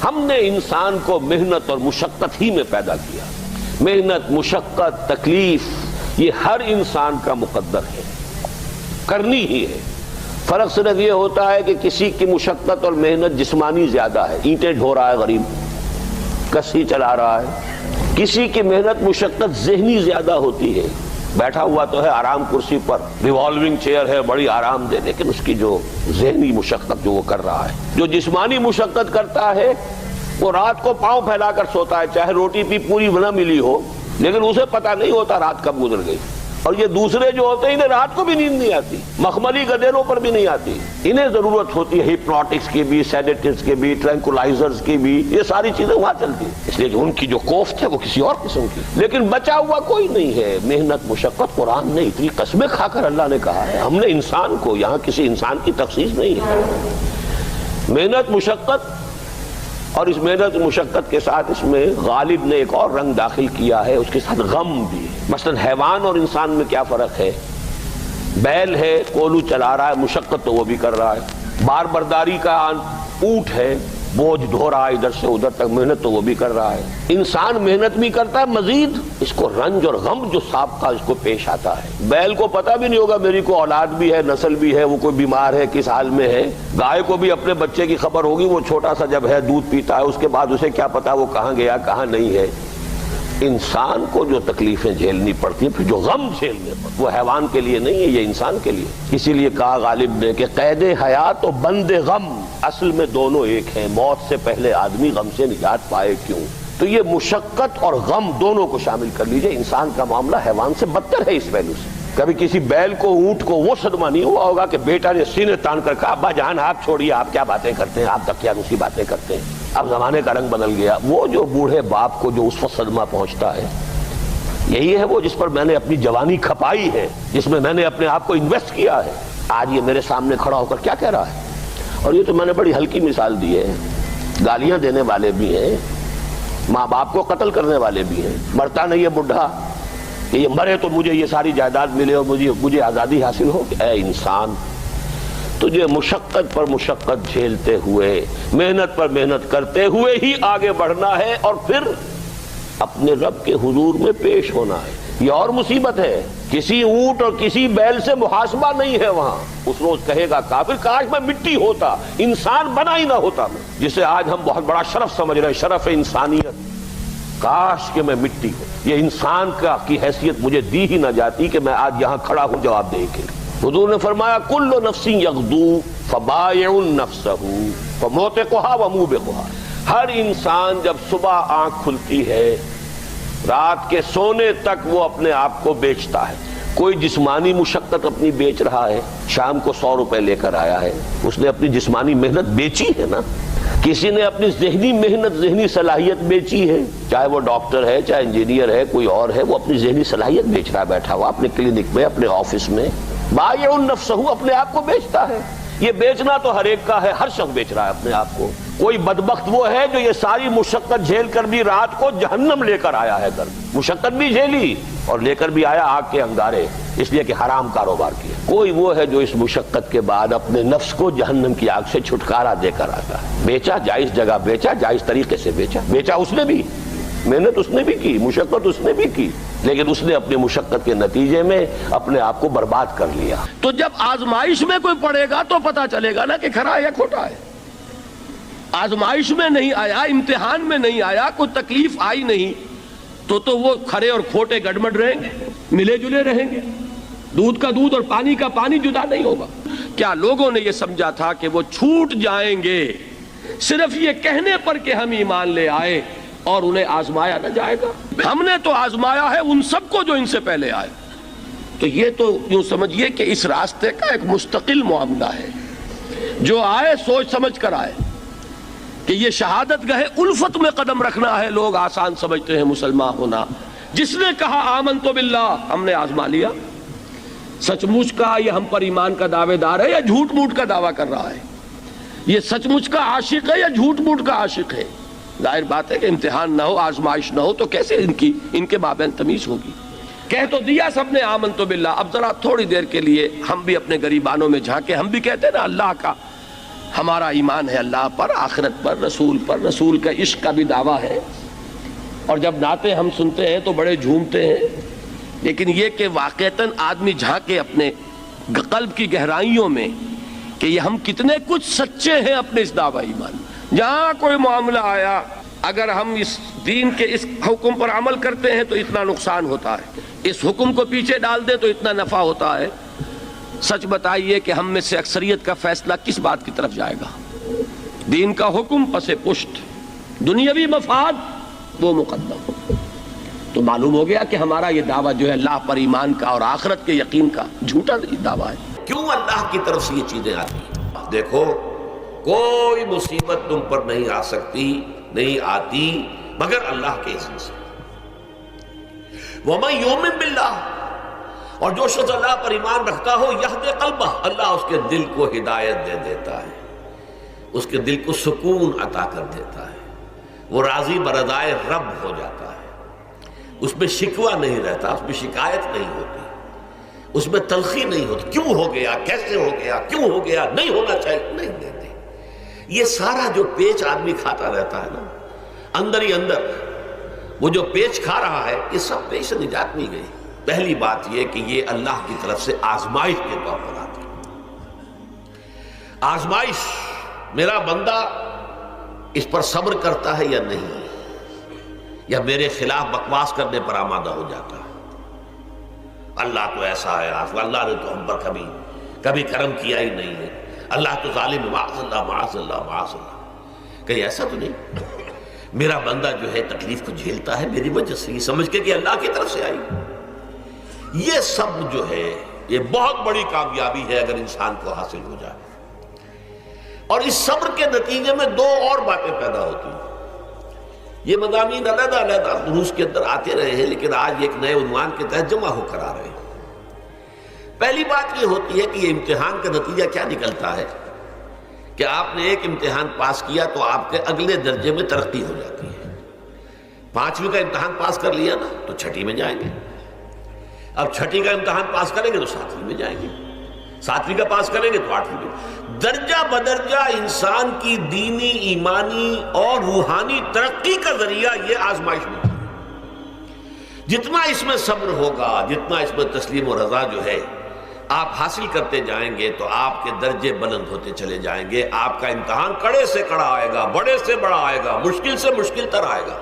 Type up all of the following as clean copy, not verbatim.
ہم نے انسان کو محنت اور مشقت ہی میں پیدا کیا. محنت، مشقت، تکلیف یہ ہر انسان کا مقدر ہے، کرنی ہی ہے. فرق صرف یہ ہوتا ہے کہ کسی کی مشقت اور محنت جسمانی زیادہ ہے، اینٹیں ڈھو رہا ہے غریب، کسی چلا رہا ہے. کسی کی محنت مشقت ذہنی زیادہ ہوتی ہے، بیٹھا ہوا تو ہے آرام کرسی پر، ریوالونگ چیئر ہے بڑی آرام دہ، لیکن اس کی جو ذہنی مشقت جو وہ کر رہا ہے. جو جسمانی مشقت کرتا ہے وہ رات کو پاؤں پھیلا کر سوتا ہے، چاہے روٹی بھی پوری نہ ملی ہو، لیکن اسے پتہ نہیں ہوتا رات کب گزر گئی. اور یہ دوسرے جو ہوتے ہیں انہیں رات کو بھی نیند نہیں آتی، مخملی گدیروں پر بھی نہیں آتی. انہیں ضرورت ہوتی ہے ہپنوٹکس کی بھی، سیڈیٹیوز کی بھی، ٹرینکولائزرز کی بھی، یہ ساری چیزیں وہاں چلتی ہیں، اس لیے کہ ان کی جو کوفت ہے وہ کسی اور قسم کی. لیکن بچا ہوا کوئی نہیں ہے. محنت، مشقت، قرآن نے اتنی قسمیں کھا کر اللہ نے کہا ہے. ہم نے انسان کو، یہاں کسی انسان کی تخصیص نہیں ہے. محنت، مشقت، اور اس محنت مشقت کے ساتھ اس میں غالب نے ایک اور رنگ داخل کیا ہے، اس کے ساتھ غم بھی. مثلا حیوان اور انسان میں کیا فرق ہے؟ بیل ہے، کولو چلا رہا ہے، مشقت تو وہ بھی کر رہا ہے. بار برداری کا اونٹ ہے، بوجھ ڈھو رہا ہے ادھر سے ادھر تک، محنت تو وہ بھی کر رہا ہے. انسان محنت بھی کرتا ہے، مزید اس کو رنج اور غم جو سابقہ اس کو پیش آتا ہے. بیل کو پتہ بھی نہیں ہوگا میری کو اولاد بھی ہے، نسل بھی ہے، وہ کوئی بیمار ہے، کس حال میں ہے. گائے کو بھی اپنے بچے کی خبر ہوگی، وہ چھوٹا سا جب ہے دودھ پیتا ہے، اس کے بعد اسے کیا پتا وہ کہاں گیا کہاں نہیں ہے. انسان کو جو تکلیفیں جھیلنی پڑتی ہیں، پھر جو غم جھیلنے پڑتے، وہ حیوان کے لیے نہیں ہے، یہ انسان کے لیے. اسی لیے کہا غالب نے کہ قید حیات و بند غم اصل میں دونوں ایک ہیں. موت سے پہلے آدمی غم سے نجات پائے کیوں؟ تو یہ مشقت اور غم دونوں کو شامل کر لیجئے. انسان کا معاملہ حیوان سے بدتر ہے اس پہلو سے. کبھی کسی بیل کو، اونٹ کو وہ صدمہ نہیں ہوا ہوگا کہ بیٹا نے سینے تان کر کہا ابا جان آپ چھوڑیے، آپ کیا باتیں کرتے ہیں، آپ دقیانوسی باتیں کرتے ہیں، اب زمانے کا رنگ بدل گیا. وہ جو بوڑھے باپ کو جو اس وقت صدمہ پہنچتا ہے، یہی ہے وہ جس پر میں نے اپنی جوانی کھپائی ہے، جس میں میں نے اپنے آپ کو انویسٹ کیا ہے. آج یہ میرے سامنے کھڑا ہو کر کیا کہہ رہا ہے. اور یہ تو میں نے بڑی ہلکی مثال دی ہے. گالیاں دینے والے بھی ہیں، ماں باپ کو قتل کرنے والے بھی ہیں. مرتا نہیں ہے بڈھا کہ یہ مرے تو مجھے یہ ساری جائیداد ملے اور مجھے آزادی حاصل ہو. اے انسان، تجھے مشقت پر مشقت جھیلتے ہوئے، محنت پر محنت کرتے ہوئے ہی آگے بڑھنا ہے، اور پھر اپنے رب کے حضور میں پیش ہونا ہے. یہ اور مصیبت ہے. کسی اونٹ اور کسی بیل سے محاسبہ نہیں ہے وہاں. اس روز کہے گا کافر کاش میں مٹی ہوتا، انسان بنا ہی نہ ہوتا میں، جسے آج ہم بہت بڑا شرف سمجھ رہے ہیں، شرف انسانیت. کاش کہ میں مٹی ہوں، یہ انسان کی حیثیت مجھے دی ہی نہ جاتی کہ میں آج یہاں کھڑا ہوں جواب دے کے. حضور نے فرمایا کل نفس یغدو فبائع نفسہ فموتقها وموبقها. ہر انسان جب صبح آنکھ کھلتی ہے، رات کے سونے تک وہ اپنے آپ کو بیچتا ہے. کوئی جسمانی مشقت اپنی بیچ رہا ہے، شام کو 100 روپے لے کر آیا ہے، اس نے اپنی جسمانی محنت بیچی ہے نا. کسی نے اپنی ذہنی محنت، ذہنی صلاحیت بیچی ہے، چاہے وہ ڈاکٹر ہے، چاہے انجینئر ہے، کوئی اور ہے، وہ اپنی ذہنی صلاحیت بیچ رہا ہے بیٹھا ہوا اپنے کلینک میں، اپنے آفس میں. بائع نفسہ، اپنے آپ کو بیچتا ہے. یہ بیچنا تو ہر ایک کا ہے، ہر شخص بیچ رہا ہے اپنے آپ کو. کوئی بدبخت وہ ہے جو یہ ساری مشقت جھیل کر بھی رات کو جہنم لے کر آیا ہے. مشقت بھی جھیلی اور لے کر بھی آیا آگ کے انگارے، اس لیے کہ حرام کاروبار کیا. کوئی وہ ہے جو اس مشقت کے بعد اپنے نفس کو جہنم کی آگ سے چھٹکارا دے کر آتا ہے. بیچا، جائز جگہ بیچا، جائز طریقے سے بیچا. بیچا اس نے بھی، محنت اس نے بھی کی، مشقت اس نے بھی کی، لیکن اس نے اپنی مشقت کے نتیجے میں اپنے آپ کو برباد کر لیا. تو جب آزمائش میں کوئی پڑے گا تو پتا چلے گا نا کہ کھرا ہے یا کھوٹا ہے. آزمائش میں نہیں آیا، امتحان میں نہیں آیا، کوئی تکلیف آئی نہیں، تو وہ کھرے اور کھوٹے گڑمڑ رہیں گے، ملے جلے رہیں گے. دودھ کا دودھ اور پانی کا پانی جدا نہیں ہوگا. کیا لوگوں نے یہ سمجھا تھا کہ وہ چھوٹ جائیں گے صرف یہ کہنے پر کہ ہم ایمان لے آئے اور انہیں آزمایا نہ جائے گا؟ ہم نے تو آزمایا ہے ان سب کو جو ان سے پہلے آئے. تو یہ تو یوں سمجھیے کہ اس راستے کا ایک مستقل معاملہ ہے. جو آئے سوچ سمجھ کر آئے کہ یہ شہادت گاہ الفت میں قدم رکھنا ہے. لوگ آسان سمجھتے ہیں مسلمان ہونا. جس نے کہا آمنت باللہ، ہم نے آزما لیا. سچ مچ کا یہ ہم پر ایمان کا دعوے دار ہے یا جھوٹ موٹ کا دعویٰ کر رہا ہے؟ یہ سچ مچ کا عاشق ہے یا جھوٹ موٹ کا عاشق ہے؟ ظاہر بات ہے کہ امتحان نہ ہو، آزمائش نہ ہو تو کیسے ان کے مابین تمیز ہوگی. کہہ تو دیا سب نے آمنت باللہ. اب ذرا تھوڑی دیر کے لیے ہم بھی اپنے گریبانوں میں جھانکے. ہم بھی کہتے ہیں نا اللہ کا ہمارا ایمان ہے اللہ پر، آخرت پر، رسول کا عشق کا بھی دعویٰ ہے، اور جب نعتیں ہم سنتے ہیں تو بڑے جھومتے ہیں، لیکن یہ کہ واقعتاً آدمی جھانکے اپنے قلب کی گہرائیوں میں کہ یہ ہم کتنے کچھ سچے ہیں اپنے اس دعویٰ ایمان۔ جہاں کوئی معاملہ آیا، اگر ہم اس دین کے اس حکم پر عمل کرتے ہیں تو اتنا نقصان ہوتا ہے، اس حکم کو پیچھے ڈال دیں تو اتنا نفع ہوتا ہے۔ سچ بتائیے کہ ہم میں سے اکثریت کا فیصلہ کس بات کی طرف جائے گا؟ دین کا حکم پس پشت، دنیاوی مفاد وہ مقدم۔ تو معلوم ہو گیا کہ ہمارا یہ دعویٰ جو ہے اللہ پر ایمان کا اور آخرت کے یقین کا جھوٹا دعویٰ ہے۔ کیوں اللہ کی طرف سے یہ چیزیں آتی ہیں؟ دیکھو، کوئی مصیبت تم پر نہیں آ سکتی، نہیں آتی مگر اللہ کے اذن سے۔ وَمَن يُؤْمِن بِاللَّهِ، اور جو شخص اللہ پر ایمان رکھتا ہو، یہد قلبہ، اللہ اس کے دل کو ہدایت دے دیتا ہے، اس کے دل کو سکون عطا کر دیتا ہے، وہ راضی برضائے رب ہو جاتا ہے، اس میں شکوہ نہیں رہتا، اس میں شکایت نہیں ہوتی، اس میں تلخی نہیں ہوتی، کیوں ہو گیا، کیسے ہو گیا، کیوں ہو گیا، نہیں ہونا چاہیے، نہیں دیتے۔ یہ سارا جو پیچ آدمی کھاتا رہتا ہے نا، اندر ہی اندر وہ جو پیچ کھا رہا ہے، یہ سب پیچ سے نجات نہیں گئی۔ پہلی بات یہ کہ یہ اللہ کی طرف سے آزمائش کے طور پر آتی ہے۔ آزمائش، میرا بندہ اس پر صبر کرتا ہے یا نہیں، یا میرے خلاف بکواس کرنے پر آمادہ ہو جاتا ہے۔ اللہ تو ایسا ہے، اللہ نے تو ہم پر کبھی کرم کیا ہی نہیں ہے، اللہ تو ظالم ہے، معاذ اللہ معاذ اللہ معاذ اللہ۔ کہیں ایسا تو نہیں، میرا بندہ جو ہے تکلیف کو جھیلتا ہے میری وجہ سے، یہ سمجھ کے کہ اللہ کی طرف سے آئی۔ یہ سب جو ہے یہ بہت بڑی کامیابی ہے اگر انسان کو حاصل ہو جائے۔ اور اس صبر کے نتیجے میں دو اور باتیں پیدا ہوتی ہیں۔ یہ مضامین علیحدہ علیحدہ دروس کے اندر آتے رہے ہیں، لیکن آج ایک نئے عنوان کے تحت جمع ہو کر آ رہے ہیں۔ پہلی بات یہ ہوتی ہے کہ یہ امتحان کا نتیجہ کیا نکلتا ہے کہ آپ نے ایک امتحان پاس کیا تو آپ کے اگلے درجے میں ترقی ہو جاتی ہے۔ 5ویں کا امتحان پاس کر لیا نا تو 6ٹھی میں جائیں گے، اب 6ٹھی کا امتحان پاس کریں گے تو 7ویں میں جائیں گے، 7ویں کا پاس کریں گے تو 8ویں میں۔ درجہ بدرجہ انسان کی دینی، ایمانی اور روحانی ترقی کا ذریعہ یہ آزمائش ہوتی ہے۔ جتنا اس میں صبر ہوگا، جتنا اس میں تسلیم و رضا جو ہے آپ حاصل کرتے جائیں گے تو آپ کے درجے بلند ہوتے چلے جائیں گے۔ آپ کا امتحان کڑے سے کڑا آئے گا، بڑے سے بڑا آئے گا، مشکل سے مشکل تر آئے گا۔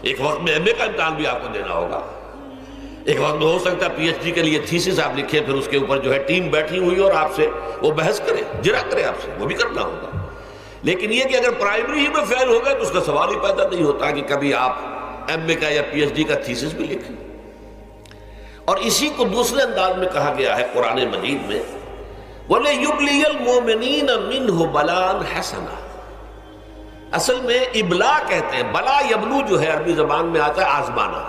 ایک وقت میں MA کا امتحان بھی آپ کو دینا ہوگا، ایک وقت میں ہو سکتا ہے PhD کے لیے تھیسس آپ لکھیں، پھر اس کے اوپر جو ہے ٹیم بیٹھی ہوئی اور آپ سے وہ بحث کرے، جرا کرے آپ سے، وہ بھی کرنا ہوگا۔ لیکن یہ کہ اگر پرائمری ہی میں فیل ہو گئے تو اس کا سوال ہی پیدا نہیں ہوتا کہ کبھی آپ MA کا یا PhD کا تھیسس بھی لکھیں۔ اور اسی کو دوسرے انداز میں کہا گیا ہے قرآن مجید میں، وَلَيُبْلِيَ الْمُؤْمِنِينَ مِنْهُ بَلَاءً حَسَنًا۔ اصل میں ابلا کہتے ہیں، بلا یبلو جو ہے عربی زبان میں آتا ہے آزمانا۔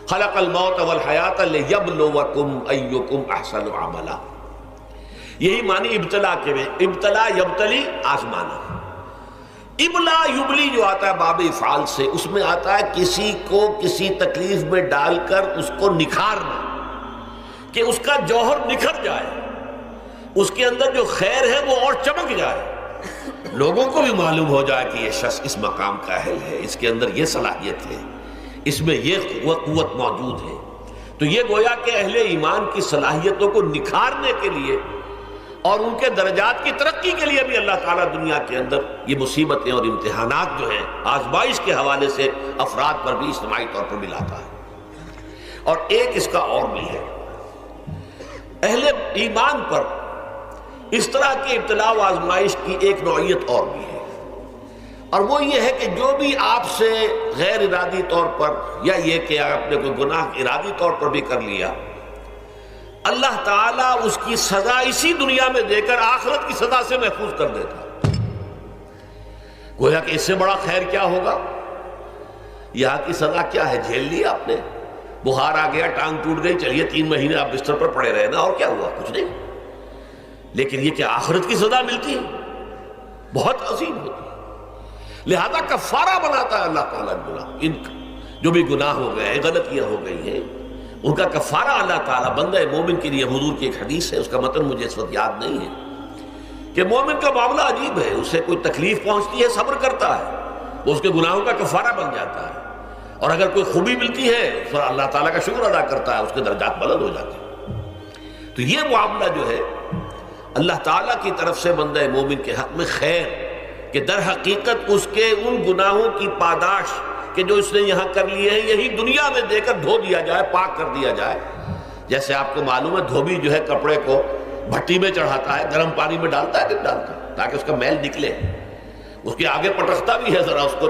خلق الموت والحیات لیبلوکم ایکم احسن عملا، یہی معنی ابتلا کے میں، ابتلا یبتلی آزمانا۔ ابلا یبلی جو آتا ہے باب افعال سے، اس میں آتا ہے کسی کو کسی تکلیف میں ڈال کر اس کو نکھارنا، کہ اس کا جوہر نکھر جائے، اس کے اندر جو خیر ہے وہ اور چمک جائے، لوگوں کو بھی معلوم ہو جائے کہ یہ شخص اس مقام کا اہل ہے، اس کے اندر یہ صلاحیت ہے، اس میں یہ قوت موجود ہے۔ تو یہ گویا کہ اہل ایمان کی صلاحیتوں کو نکھارنے کے لیے اور ان کے درجات کی ترقی کے لیے بھی اللہ تعالیٰ دنیا کے اندر یہ مصیبتیں اور امتحانات جو ہیں آزمائش کے حوالے سے افراد پر بھی اجتماعی طور پر بھی لاتا ہے۔ اور ایک اس کا اور بھی ہے، اہل ایمان پر اس طرح کی ابتلا و آزمائش کی ایک نوعیت اور بھی ہے، اور وہ یہ ہے کہ جو بھی آپ سے غیر ارادی طور پر یا یہ کہ آپ نے کوئی گناہ ارادی طور پر بھی کر لیا، اللہ تعالیٰ اس کی سزا اسی دنیا میں دے کر آخرت کی سزا سے محفوظ کر دیتا۔ گویا کہ اس سے بڑا خیر کیا ہوگا؟ یہاں کی سزا کیا ہے؟ جھیل لی آپ نے، بخار آ گیا، ٹانگ ٹوٹ گئی، چلیے 3 مہینے آپ بستر پر پڑے رہے نا، اور کیا ہوا؟ کچھ نہیں۔ لیکن یہ کہ آخرت کی سزا ملتی ہے، بہت عظیم ہوتی ہے۔ لہذا کفارہ بناتا ہے اللہ تعالیٰ گناہ، ان جو بھی گناہ ہو گئے ہیں، غلطیاں ہو گئی ہیں، ان کا کفارہ اللہ تعالیٰ بندہ مومن کے لیے، حضور کی ایک حدیث ہے، اس کا متن مجھے اس وقت یاد نہیں ہے، کہ مومن کا معاملہ عجیب ہے، اسے کوئی تکلیف پہنچتی ہے صبر کرتا ہے، وہ اس کے گناہوں کا کفارہ بن جاتا ہے، اور اگر کوئی خوبی ملتی ہے تو اللہ تعالیٰ کا شکر ادا کرتا ہے، اس کے درجات بلند ہو جاتے ہیں۔ تو یہ معاملہ جو ہے اللہ تعالیٰ کی طرف سے بندہ مومن کے حق میں خیر، کہ در حقیقت اس کے ان گناہوں کی پاداش کہ جو اس نے یہاں کر لیے ہیں یہی دنیا میں دے کر دھو دیا جائے، پاک کر دیا جائے۔ جیسے آپ کو معلوم ہے دھوبی جو ہے کپڑے کو بھٹی میں چڑھاتا ہے، گرم پانی میں ڈالتا ہے، نہیں ڈالتا، تاکہ اس کا میل نکلے، اس کے آگے پٹختا بھی ہے ذرا اس کو،